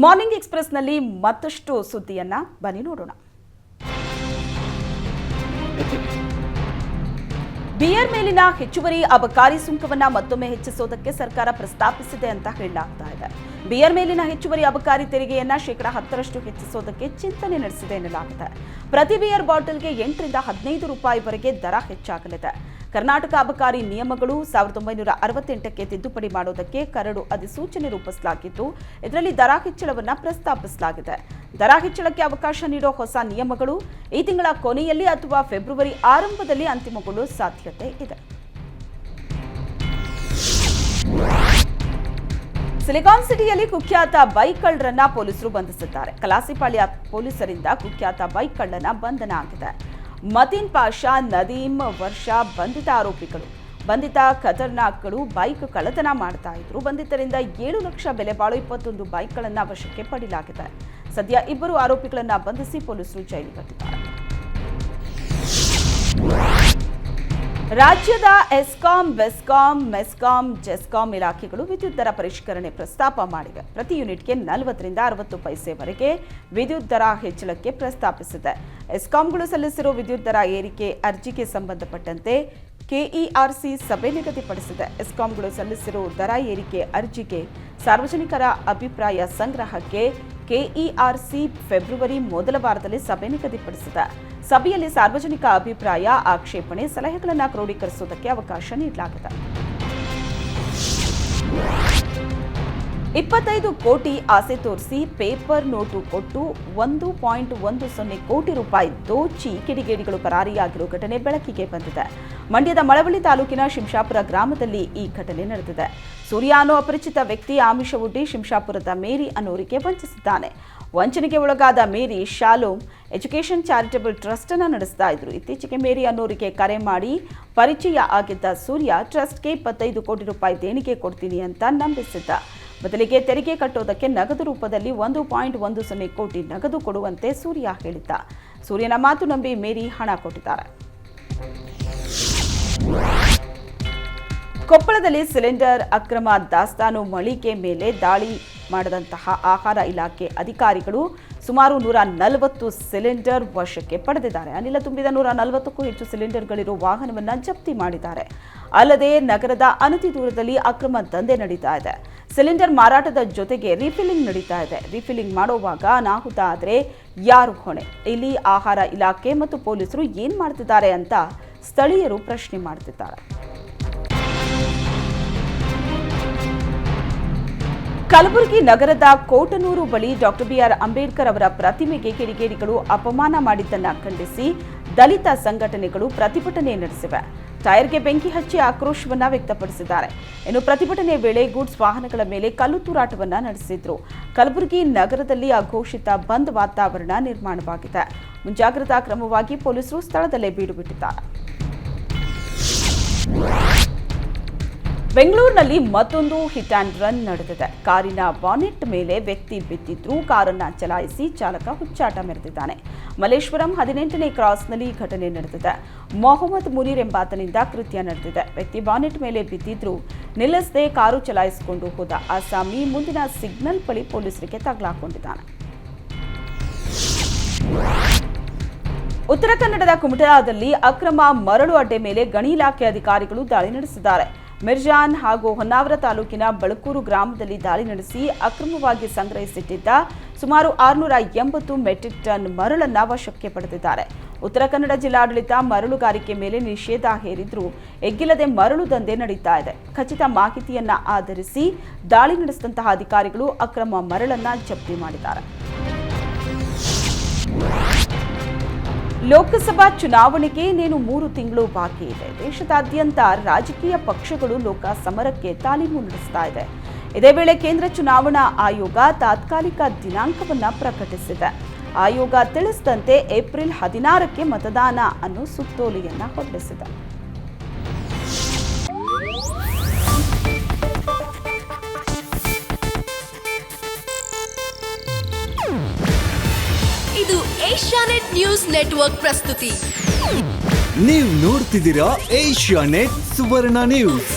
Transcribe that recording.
Morning ಎಕ್ಸ್‌ಪ್ರೆಸ್‌ನಲ್ಲಿ ಮತ್ತಷ್ಟು ಸುದ್ದಿಯನ್ನ ಬನ್ನಿ ನೋಡೋಣ. ಬಿಯರ್ ಮೇಲಿನ ಹೆಚ್ಚುವರಿ ಅಬಕಾರಿ ಸುಂಕವನ್ನ ಮತ್ತೊಮ್ಮೆ ಹೆಚ್ಚಿಸೋದಕ್ಕೆ ಸರ್ಕಾರ ಪ್ರಸ್ತಾಪಿಸಿದೆ ಅಂತ ಹೇಳಲಾಗ್ತಾ ಇದೆ. ಬಿಯರ್ ಮೇಲಿನ ಹೆಚ್ಚುವರಿ ಅಬಕಾರಿ ತೆರಿಗೆಯನ್ನ ಶೇಕಡಾ 10% ಹೆಚ್ಚಿಸೋದಕ್ಕೆ ಚಿಂತನೆ ನಡೆಸಿದೆ ಎನ್ನಲಾಗಿದೆ. ಪ್ರತಿ ಬಿಯರ್ ಬಾಟಲ್ಗೆ 8 ರಿಂದ 15 ರೂಪಾಯಿವರೆಗೆ ದರ ಹೆಚ್ಚಾಗಲಿದೆ. ಕರ್ನಾಟಕ ಅಬಕಾರಿ ನಿಯಮಗಳು 1968ಕ್ಕೆ ತಿದ್ದುಪಡಿ ಮಾಡೋದಕ್ಕೆ ಕರಡು ಅಧಿಸೂಚನೆ ರೂಪಿಸಲಾಗಿದ್ದು, ಇದರಲ್ಲಿ ದರ ಹೆಚ್ಚಳವನ್ನು ಪ್ರಸ್ತಾಪಿಸಲಾಗಿದೆ. ದರ ಹೆಚ್ಚಳಕ್ಕೆ ಅವಕಾಶ ನೀಡೋ ಹೊಸ ನಿಯಮಗಳು ಈ ತಿಂಗಳ ಕೊನೆಯಲ್ಲಿ ಅಥವಾ ಫೆಬ್ರವರಿ ಆರಂಭದಲ್ಲಿ ಅಂತಿಮಗೊಳ್ಳೋ ಸಾಧ್ಯತೆ ಇದೆ. ಸಿಲಿಕಾನ್ ಸಿಟಿಯಲ್ಲಿ ಕುಖ್ಯಾತ ಬೈಕ್ ಕಳ್ಳರನ್ನ ಪೊಲೀಸರು ಬಂಧಿಸಿದ್ದಾರೆ. ಕಲಾಸಿಪಾಳ್ಯ ಪೊಲೀಸರಿಂದ ಕುಖ್ಯಾತ ಬೈಕ್ ಕಳ್ಳನ ಬಂಧನ ಆಗಿದೆ. ಮತೀನ್ ಪಾಷಾ, ನದೀಂ, ವರ್ಷ ಬಂಧಿತ ಆರೋಪಿಗಳು. ಬಂಧಿತ ಖತರ್ನಾಕ್ಗಳು ಬೈಕ್ ಕಳ್ಳತನ ಮಾಡ್ತಾ ಇದ್ರು. ಬಂಧಿತರಿಂದ 7 ಲಕ್ಷ ಬೆಲೆ ಬಾಳೋ 21 ಬೈಕ್ಗಳನ್ನು ವಶಕ್ಕೆ ಪಡೆಯಲಾಗಿದೆ. ಸದ್ಯ 2 ಆರೋಪಿಗಳನ್ನ ಬಂಧಿಸಿ ಪೊಲೀಸರು ಜೈಲಿಗೆ ಹಾಕಿದ್ದಾರೆ. ರಾಜ್ಯದ ಎಸ್ಕಾಂ, ಬೆಸ್ಕಾಂ, ಮೆಸ್ಕಾಂ, ಜೆಸ್ಕಾಂ ಇಲಾಖೆಗಳು ವಿದ್ಯುತ್ ದರ ಪರಿಷ್ಕರಣೆ ಪ್ರಸ್ತಾಪ ಮಾಡಿವೆ. ಪ್ರತಿ ಯೂನಿಟ್ಗೆ 40 ರಿಂದ 60 ಪೈಸೆವರೆಗೆ ವಿದ್ಯುತ್ ದರ ಹೆಚ್ಚಳಕ್ಕೆ ಪ್ರಸ್ತಾಪಿಸಿದೆ. ಎಸ್ಕಾಂಗಳು ಸಲ್ಲಿಸಿರುವ ವಿದ್ಯುತ್ ದರ ಏರಿಕೆ ಅರ್ಜಿಗೆ ಸಂಬಂಧಪಟ್ಟಂತೆ ಕೆಇಆರ್ಸಿ ಸಭೆ ನಿಗದಿಪಡಿಸಿದೆ. ಎಸ್ಕಾಂಗಳು ಸಲ್ಲಿಸಿರುವ ದರ ಏರಿಕೆ ಅರ್ಜಿಗೆ ಸಾರ್ವಜನಿಕರ ಅಭಿಪ್ರಾಯ ಸಂಗ್ರಹಕ್ಕೆ ಕೆಇಆರ್ಸಿ ಫೆಬ್ರವರಿ ಮೊದಲ ವಾರದಲ್ಲಿ ಸಭೆ ನಿಗದಿಪಡಿಸಿದೆ. ಸಭೆಯಲ್ಲಿ ಸಾರ್ವಜನಿಕ ಅಭಿಪ್ರಾಯ, ಆಕ್ಷೇಪಣೆ, ಸಲಹೆಗಳನ್ನು ಕ್ರೋಢೀಕರಿಸುವುದಕ್ಕೆ ಅವಕಾಶ ನೀಡಲಾಗಿದೆ. 25 ಕೋಟಿ ಆಸೆ ತೋರಿಸಿ ಪೇಪರ್ ನೋಟು ಕೊಟ್ಟು 1.10 ಕೋಟಿ ರೂಪಾಯಿ ದೋಚಿ ಕಿಡಿಗೇಡಿಗಳು ಪರಾರಿಯಾಗಿರುವ ಘಟನೆ ಬೆಳಕಿಗೆ ಬಂದಿದೆ. ಮಂಡ್ಯದ ಮಳವಳ್ಳಿ ತಾಲೂಕಿನ ಶಿಂಷಾಪುರ ಗ್ರಾಮದಲ್ಲಿ ಈ ಘಟನೆ ನಡೆದಿದೆ. ಸೂರ್ಯ ಅನ್ನೋ ಅಪರಿಚಿತ ವ್ಯಕ್ತಿ ಆಮಿಷವೊಡ್ಡಿ ಶಿಂಷಾಪುರದ ಮೇರಿ ಅನ್ನೋರಿಗೆ ವಂಚಿಸಿದ್ದಾನೆ. ವಂಚನೆಗೆ ಒಳಗಾದ ಮೇರಿ ಶಾಲೋಮ್ ಎಜುಕೇಷನ್ ಚಾರಿಟಬಲ್ ಟ್ರಸ್ಟ್ ಅನ್ನು ನಡೆಸ್ತಾ ಇದ್ರು. ಇತ್ತೀಚೆಗೆ ಮೇರಿ ಅನ್ನೋರಿಗೆ ಕರೆ ಮಾಡಿ ಪರಿಚಯ ಆಗಿದ್ದ ಸೂರ್ಯ ಟ್ರಸ್ಟ್ಗೆ 25 ಕೋಟಿ ರೂಪಾಯಿ ದೇಣಿಗೆ ಕೊಡ್ತೀನಿ ಅಂತ ನಂಬಿಸಿದ್ದ. ಬದಲಿಗೆ ತೆರಿಗೆ ಕಟ್ಟೋದಕ್ಕೆ ನಗದು ರೂಪದಲ್ಲಿ 1.10 ಕೋಟಿ ನಗದು ಕೊಡುವಂತೆ ಸೂರ್ಯ ಹೇಳಿದ್ದ. ಸೂರ್ಯನ ಮಾತು ನಂಬಿ ಮೇರಿ ಹಣ ಕೊಟ್ಟಿದ್ದಾರೆ. ಕೊಪ್ಪಳದಲ್ಲಿ ಸಿಲಿಂಡರ್ ಅಕ್ರಮ ದಾಸ್ತಾನು ಮಳಿಗೆ ಮೇಲೆ ದಾಳಿ ಮಾಡಿದಂತಹ ಆಹಾರ ಇಲಾಖೆ ಅಧಿಕಾರಿಗಳು ಸುಮಾರು 140 ಸಿಲಿಂಡರ್ ವಶಕ್ಕೆ ಪಡೆದಿದ್ದಾರೆ. ಅನಿಲ ತುಂಬಿದ 140ಕ್ಕೂ ಹೆಚ್ಚು ಸಿಲಿಂಡರ್ಗಳಿರುವ ವಾಹನವನ್ನು ಜಪ್ತಿ ಮಾಡಿದ್ದಾರೆ. ಅಲ್ಲದೆ ನಗರದ ಅನತಿ ದೂರದಲ್ಲಿ ಅಕ್ರಮ ದಂಧೆ ನಡೀತಾ ಇದೆ. ಸಿಲಿಂಡರ್ ಮಾರಾಟದ ಜೊತೆಗೆ ರೀಫಿಲ್ಲಿಂಗ್ ನಡೀತಾ ಇದೆ. ರೀಫಿಲ್ಲಿಂಗ್ ಮಾಡುವಾಗ ಅನಾಹುತ ಆದರೆ ಯಾರು ಹೊಣೆ? ಇಲ್ಲಿ ಆಹಾರ ಇಲಾಖೆ ಮತ್ತು ಪೊಲೀಸರು ಏನ್ ಮಾಡ್ತಿದ್ದಾರೆ ಅಂತ ಸ್ಥಳೀಯರು ಪ್ರಶ್ನೆ ಮಾಡ್ತಿದ್ದಾರೆ. ಕಲಬುರಗಿ ನಗರದ ಕೋಟನೂರು ಬಳಿ ಡಾಕ್ಟರ್ ಬಿಆರ್ ಅಂಬೇಡ್ಕರ್ ಅವರ ಪ್ರತಿಮೆಗೆ ಕಿಡಿಗೇಡಿಗಳು ಅಪಮಾನ ಮಾಡಿದ್ದನ್ನು ಖಂಡಿಸಿ ದಲಿತ ಸಂಘಟನೆಗಳು ಪ್ರತಿಭಟನೆ ನಡೆಸಿವೆ. ಟೈರ್ಗೆ ಬೆಂಕಿ ಹಚ್ಚಿ ಆಕ್ರೋಶವನ್ನ ವ್ಯಕ್ತಪಡಿಸಿದ್ದಾರೆ. ಇನ್ನು ಪ್ರತಿಭಟನೆ ವೇಳೆ ಗೂಡ್ಸ್ ವಾಹನಗಳ ಮೇಲೆ ಕಲ್ಲು ತೂರಾಟವನ್ನ ನಡೆಸಿದ್ರು. ಕಲಬುರಗಿ ನಗರದಲ್ಲಿ ಅಘೋಷಿತ ಬಂದ್ ವಾತಾವರಣ ನಿರ್ಮಾಣವಾಗಿದೆ. ಮುಂಜಾಗ್ರತಾ ಕ್ರಮವಾಗಿ ಪೊಲೀಸರು ಸ್ಥಳದಲ್ಲೇ ಬೀಡು ಬಿಟ್ಟಿದ್ದಾರೆ. ಬೆಂಗಳೂರಿನಲ್ಲಿ ಮತ್ತೊಂದು ಹಿಟ್ ಆ್ಯಂಡ್ ರನ್ ನಡೆದಿದೆ. ಕಾರಿನ ಬಾನೆಟ್ ಮೇಲೆ ವ್ಯಕ್ತಿ ಬಿದ್ದಿದ್ರು. ಕಾರನ್ನ ಚಲಾಯಿಸಿ ಚಾಲಕ ಹುಚ್ಚಾಟ ಮೆರೆದಿದ್ದಾನೆ. ಮಲ್ಲೇಶ್ವರಂ 18ನೇ ಕ್ರಾಸ್ನಲ್ಲಿ ಘಟನೆ ನಡೆದಿದೆ. ಮೊಹಮ್ಮದ್ ಮುನೀರ್ ಎಂಬಾತನಿಂದ ಕೃತ್ಯ ನಡೆದಿದೆ. ವ್ಯಕ್ತಿ ಬಾನೆಟ್ ಮೇಲೆ ಬಿದ್ದಿದ್ರು. ನಿಲ್ಲಿಸದೆ ಕಾರು ಚಲಾಯಿಸಿಕೊಂಡು ಹೋದ ಆಸಾಮಿ ಮುಂದಿನ ಸಿಗ್ನಲ್ ಬಳಿ ಪೊಲೀಸರಿಗೆ ತಗಲಾಕೊಂಡಿದ್ದಾನೆ. ಉತ್ತರ ಕನ್ನಡದ ಕುಮಟಾದಲ್ಲಿ ಅಕ್ರಮ ಮರಳು ಅಡ್ಡೆ ಮೇಲೆ ಗಣಿ ಇಲಾಖೆ ಅಧಿಕಾರಿಗಳು ದಾಳಿ ನಡೆಸಿದ್ದಾರೆ. ಮಿರ್ಜಾನ್ ಹಾಗೂ ಹೊನ್ನಾವರ ತಾಲೂಕಿನ ಬಳಕೂರು ಗ್ರಾಮದಲ್ಲಿ ದಾಳಿ ನಡೆಸಿ ಅಕ್ರಮವಾಗಿ ಸಂಗ್ರಹಿಸಿಟ್ಟಿದ್ದ ಸುಮಾರು 680 ಮೆಟ್ರಿಕ್ ಟನ್ ಮರಳನ್ನ ವಶಕ್ಕೆ ಪಡೆದಿದ್ದಾರೆ. ಉತ್ತರ ಕನ್ನಡ ಜಿಲ್ಲಾಡಳಿತ ಮರಳುಗಾರಿಕೆ ಮೇಲೆ ನಿಷೇಧ ಹೇರಿದ್ರೂ ಎಗ್ಗಿಲ್ಲದೆ ಮರಳು ದಂಧೆ ನಡೀತಾ ಇದೆ. ಖಚಿತ ಮಾಹಿತಿಯನ್ನ ಆಧರಿಸಿ ದಾಳಿ ನಡೆಸಿದಂತಹ ಅಧಿಕಾರಿಗಳು ಅಕ್ರಮ ಮರಳನ್ನ ಜಪ್ತಿ ಮಾಡಿದ್ದಾರೆ. ಲೋಕಸಭಾ ಚುನಾವಣೆಗೆ ಇನ್ನೇನು 3 ತಿಂಗಳು ಬಾಕಿ ಇದೆ. ದೇಶದಾದ್ಯಂತ ರಾಜಕೀಯ ಪಕ್ಷಗಳು ಲೋಕ ಸಮರಕ್ಕೆ ತಾಲೀಮು ನಡೆಸ್ತಾ ಇದೆ. ಇದೇ ವೇಳೆ ಕೇಂದ್ರ ಚುನಾವಣಾ ಆಯೋಗ ತಾತ್ಕಾಲಿಕ ದಿನಾಂಕವನ್ನು ಪ್ರಕಟಿಸಿದೆ. ಆಯೋಗ ತಿಳಿಸಿದಂತೆ ಏಪ್ರಿಲ್ 16ಕ್ಕೆ ಮತದಾನ ಅನ್ನೋ ಸುತ್ತೋಲೆಯನ್ನ ಹೊರಡಿಸಿದೆ. ಇದು ಏಷ್ಯಾನೆಟ್ ನ್ಯೂಸ್ ನೆಟ್ವರ್ಕ್ ಪ್ರಸ್ತುತಿ. ನೀವು ನೋಡ್ತಿದ್ದೀರಾ ಏಷ್ಯಾನೆಟ್ ಸುವರ್ಣ ನ್ಯೂಸ್.